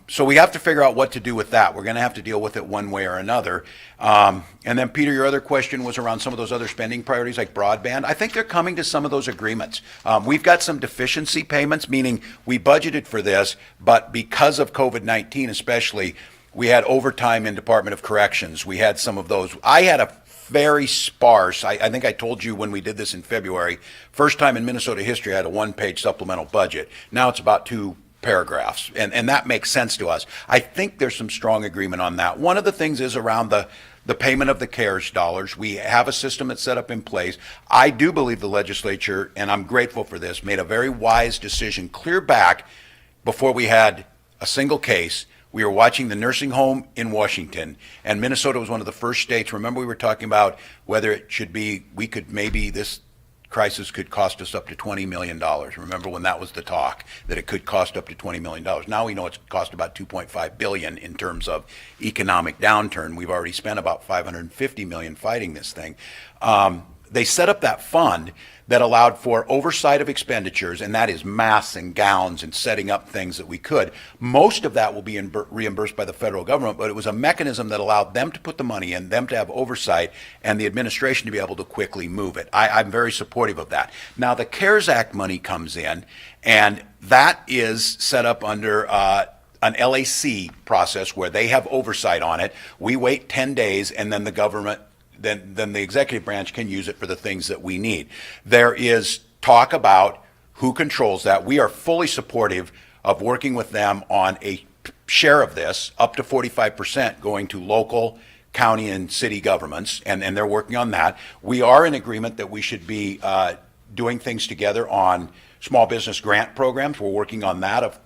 So we have to figure out what to do with that. We're going to have to deal with it one way or another. And then, Peter, your other question was around some of those other spending priorities like broadband. I think they're coming to some of those agreements. We've got some deficiency payments, meaning we budgeted for this, but because of COVID-19 especially, we had overtime in Department of Corrections. We had some of those. I had a very sparse, I think I told you when we did this in February, first time in Minnesota history I had a one-page supplemental budget. Now it's about 2 paragraphs, and that makes sense to us. I think there's some strong agreement on that. One of the things is around the payment of the CARES dollars. We have a system that's set up in place. I do believe the legislature, and I'm grateful for this, made a very wise decision clear back before we had a single case. We were watching the nursing home in Washington, and Minnesota was one of the first states. Remember, we were talking about whether it should be, this crisis could cost us up to $20 million. Remember when that was the talk, that it could cost up to $20 million. Now we know it's cost about $2.5 billion in terms of economic downturn. We've already spent about $550 million fighting this thing. They set up that fund that allowed for oversight of expenditures, and that is masks and gowns and setting up things that we could. Most of that will be reimbursed by the federal government, but it was a mechanism that allowed them to put the money in, them to have oversight, and the administration to be able to quickly move it. I'm very supportive of that. Now, the CARES Act money comes in, and that is set up under an LAC process where they have oversight on it. We wait 10 days, and then the government then the executive branch can use it for the things that we need. There is talk about who controls that. We are fully supportive of working with them on a share of this, up to 45% going to local, county, and city governments, and they're working on that. We are in agreement that we should be doing things together on small business grant programs. We're working on that, of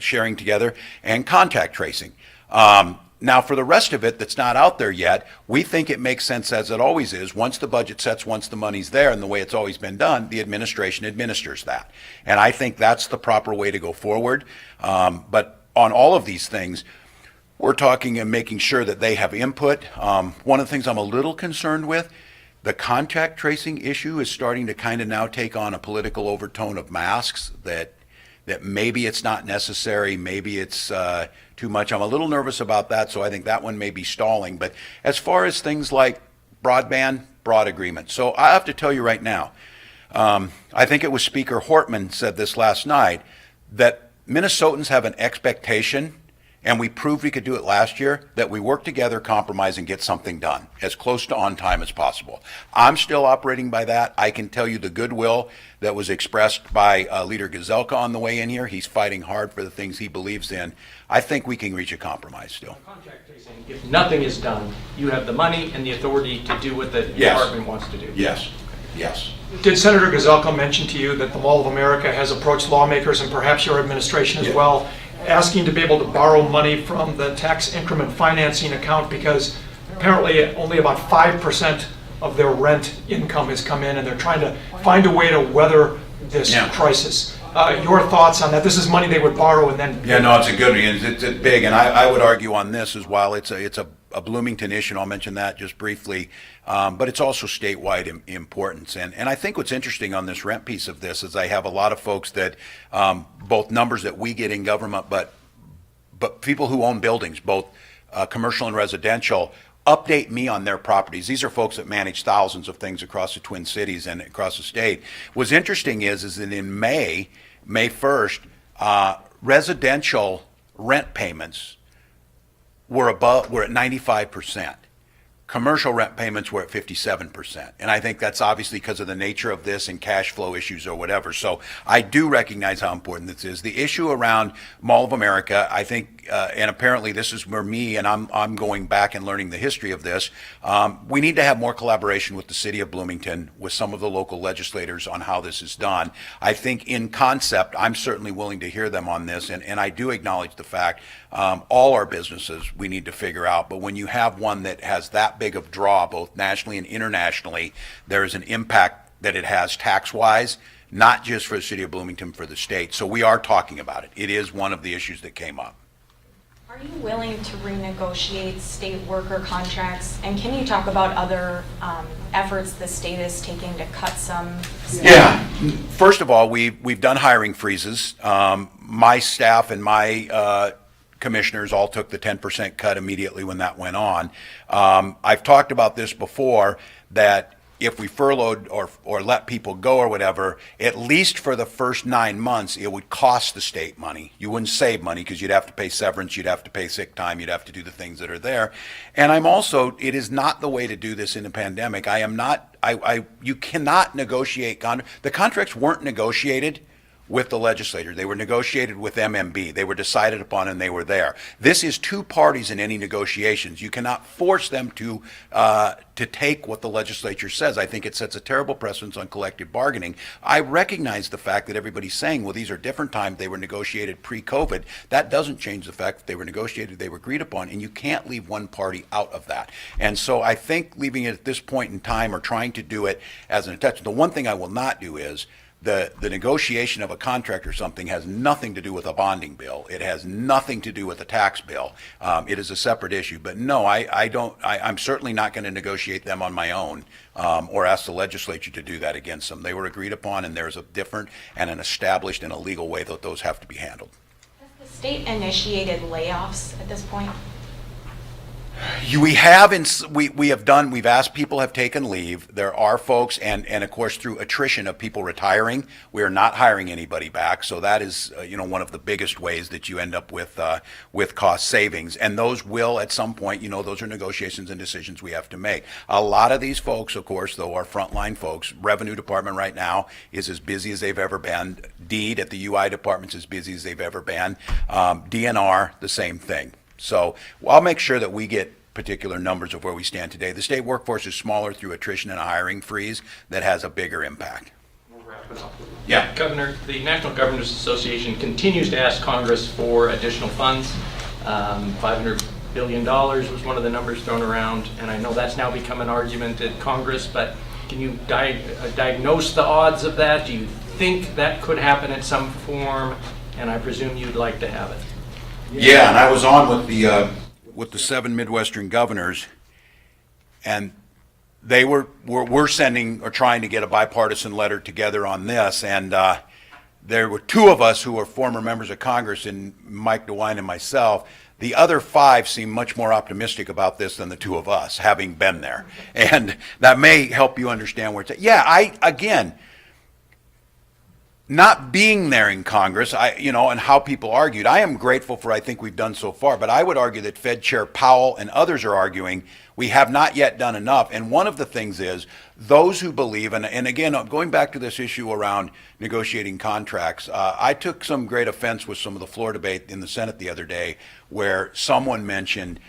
sharing together, and contact tracing. Now, for the rest of it that's not out there yet, we think it makes sense, as it always is, once the budget sets, once the money's there, and the way it's always been done, the administration administers that. And I think that's the proper way to go forward. But on all of these things, we're talking and making sure that they have input. One of the things I'm a little concerned with, the contact tracing issue is starting to kind of now take on a political overtone of masks that maybe it's not necessary, maybe it's too much. I'm a little nervous about that, so I think that one may be stalling. But as far as things like broadband, broad agreement. So I have to tell you right now, I think it was Speaker Hortman said this last night, that Minnesotans have an expectation, and we proved we could do it last year, that we work together, compromise, and get something done as close to on time as possible. I'm still operating by that. I can tell you the goodwill that was expressed by Leader Gazelka on the way in here. He's fighting hard for the things he believes in. I think we can reach a compromise still. Contact tracing, if nothing is done, you have the money and the authority to do what the department wants to do. Yes. Yes. Did Senator Gazelka mention to you that the Mall of America has approached lawmakers, and perhaps your administration as well, asking to be able to borrow money from the tax increment financing account, because apparently only about 5% of their rent income has come in, and they're trying to find a way to weather this crisis. Your thoughts on that? This is money they would borrow and then... Yeah, no, it's a good one. It's big, and I would argue on this as well. It's a Bloomington issue, and I'll mention that just briefly, but it's also statewide importance. And I think what's interesting on this rent piece of this is I have a lot of folks that, both numbers that we get in government, but people who own buildings, both commercial and residential, update me on their properties. These are folks that manage thousands of things across the Twin Cities and across the state. What's interesting is that in May 1st, residential rent payments were at 95%. commercial rent payments were at 57%. And I think that's obviously because of the nature of this and cash flow issues or whatever. So I do recognize how important this is. The issue around Mall of America, I think, and apparently this is where me, and I'm going back and learning the history of this, we need to have more collaboration with the city of Bloomington, with some of the local legislators on how this is done. I think in concept, I'm certainly willing to hear them on this, and I do acknowledge the fact all our businesses we need to figure out, but when you have one that has that big of draw, both nationally and internationally, there is an impact that it has tax-wise, not just for the city of Bloomington, for the state. So we are talking about it. It is one of the issues that came up. Are you willing to renegotiate state worker contracts? And can you talk about other efforts the state is taking to cut some? Yeah. First of all, we've done hiring freezes. My staff and my commissioners all took the 10% cut immediately when that went on. I've talked about this before, that if we furloughed or let people go or whatever, at least for the first 9 months, it would cost the state money. You wouldn't save money because you'd have to pay severance, you'd have to pay sick time, you'd have to do the things that are there. And it is not the way to do this in a pandemic. You cannot negotiate, the contracts weren't negotiated with the legislature. They were negotiated with MMB. They were decided upon and they were there. This is two parties in any negotiations. You cannot force them to take what the legislature says. I think it sets a terrible precedence on collective bargaining. I recognize the fact that everybody's saying, well, these are different times. They were negotiated pre-COVID. That doesn't change the fact that they were negotiated, they were agreed upon, and you can't leave one party out of that. And so I think leaving it at this point in time or trying to do it as an attachment, the one thing I will not do is the negotiation of a contract or something has nothing to do with a bonding bill. It has nothing to do with a tax bill. It is a separate issue. But no, I'm certainly not going to negotiate them on my own or ask the legislature to do that against them. They were agreed upon, and there's a different and an established and a legal way that those have to be handled. Has the state initiated layoffs at this point? We've asked people have taken leave. There are folks, and of course through attrition of people retiring, we are not hiring anybody back. So that is one of the biggest ways that you end up with cost savings. And those will at some point, those are negotiations and decisions we have to make. A lot of these folks, of course, though, are frontline folks. Revenue department right now is as busy as they've ever been. DEED at the UI department's as busy as they've ever been. DNR, the same thing. So I'll make sure that we get particular numbers of where we stand today. The state workforce is smaller through attrition and a hiring freeze that has a bigger impact. We'll wrap it up. Yeah. Governor, the National Governors Association continues to ask Congress for additional funds. $500 billion was one of the numbers thrown around, and I know that's now become an argument at Congress, but can you diagnose the odds of that? Do you think that could happen in some form? And I presume you'd like to have it. Yeah, and I was on with the 7 Midwestern governors, and they were sending or trying to get a bipartisan letter together on this, and there were 2 of us who were former members of Congress, and Mike DeWine and myself. The other 5 seem much more optimistic about this than the 2 of us, having been there, and that may help you understand where it's at. Yeah, again, not being there in Congress, and how people argued, I am grateful for I think we've done so far, but I would argue that Fed Chair Powell and others are arguing we have not yet done enough. And one of the things is those who believe, and again, going back to this issue around negotiating contracts, I took some great offense with some of the floor debate in the Senate the other day where someone mentioned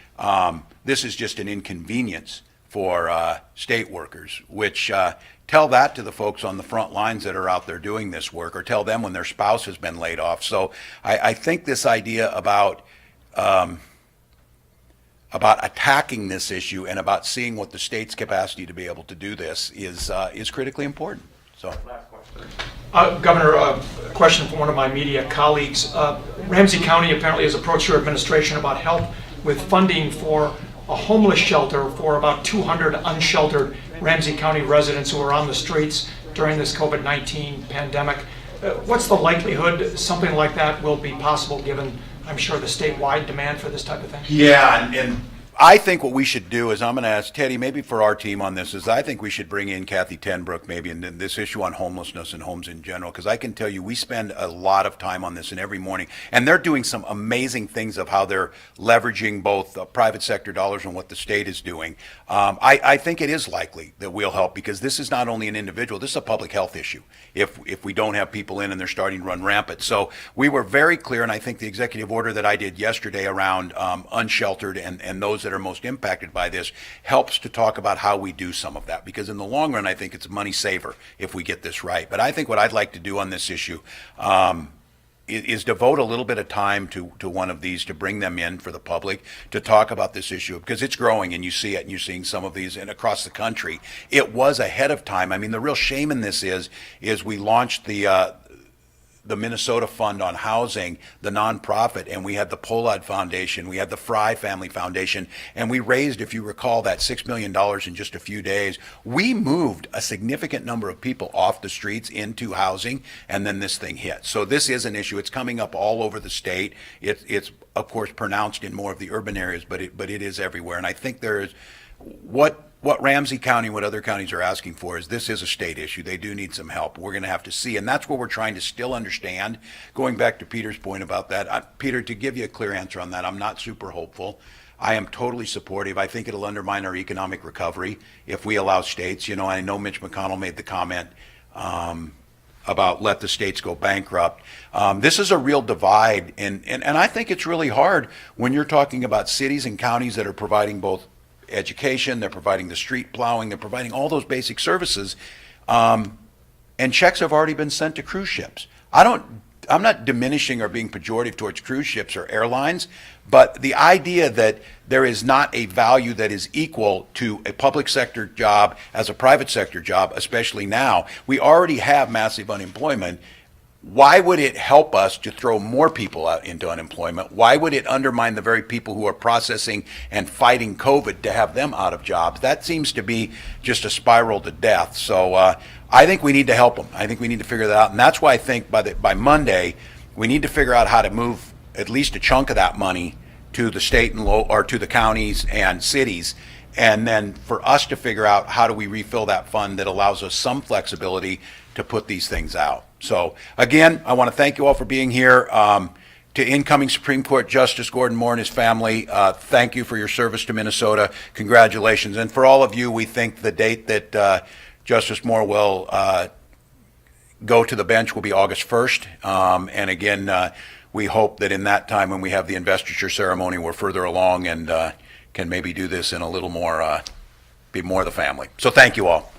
this is just an inconvenience for state workers, which tell that to the folks on the front lines that are out there doing this work, or tell them when their spouse has been laid off. So I think this idea about attacking this issue and about seeing what the state's capacity to be able to do this is critically important. So, Governor, a question from one of my media colleagues. Ramsey County apparently has approached your administration about help with funding for a homeless shelter for about 200 unsheltered Ramsey County residents who are on the streets during this COVID-19 pandemic. What's the likelihood something like that will be possible given, I'm sure, the statewide demand for this type of thing? yeah, and I think what we should do is, I'm going to ask Teddy, maybe for our team on this, is I think we should bring in Kathy Tenbrook maybe in this issue on homelessness and homes in general, because I can tell you we spend a lot of time on this and every morning, and they're doing some amazing things of how they're leveraging both private sector dollars and what the state is doing. I think it is likely that we'll help, because this is not only an individual, this is a public health issue if we don't have people in and they're starting to run rampant. So we were very clear, and I think the executive order that I did yesterday around unsheltered and those that are most impacted by this helps to talk about how we do some of that, because in the long run I think it's a money saver if we get this right. But I think what I'd like to do on this issue is devote a little bit of time to one of these, to bring them in for the public to talk about this issue, because it's growing and you see it, and you're seeing some of these and across the country. It was ahead of time. I mean, the real shame in this is we launched the Minnesota Fund on Housing, the nonprofit, and we had the Pollard Foundation, we had the Fry Family Foundation, and we raised, if you recall, that $6 million in just a few days. We moved a significant number of people off the streets into housing, and then this thing hit. So this is an issue. It's coming up all over the state. It's of course pronounced in more of the urban areas, but it is everywhere. And I think there is what Ramsey County, what other counties are asking for is this is a state issue. They do need some help. We're going to have to see, and that's what we're trying to still understand. Going back to Peter's point about that, Peter, to give you a clear answer on that, I'm not super hopeful. I am totally supportive. I think it'll undermine our economic recovery if we allow states. I know Mitch McConnell made the comment about let the states go bankrupt. This is a real divide, and I think it's really hard when you're talking about cities and counties that are providing both education, they're providing the street plowing, they're providing all those basic services, and checks have already been sent to cruise ships. I'm not diminishing or being pejorative towards cruise ships or airlines, but the idea that there is not a value that is equal to a public sector job as a private sector job, especially now, we already have massive unemployment. Why would it help us to throw more people out into unemployment? Why would it undermine the very people who are processing and fighting COVID to have them out of jobs? That seems to be just a spiral to death. So I think we need to help them. I think we need to figure that out. And that's why I think by Monday, we need to figure out how to move at least a chunk of that money to the state and or to the counties and cities. And then for us to figure out how do we refill that fund that allows us some flexibility to put these things out. So again, I want to thank you all for being here. To incoming Supreme Court Justice Gordon Moore and his family, thank you for your service to Minnesota. Congratulations. And for all of you, we think the date that Justice Moore will go to the bench will be August 1st. And again, we hope that in that time when we have the investiture ceremony, we're further along and can maybe do this in a little more, be more of the family. So thank you all.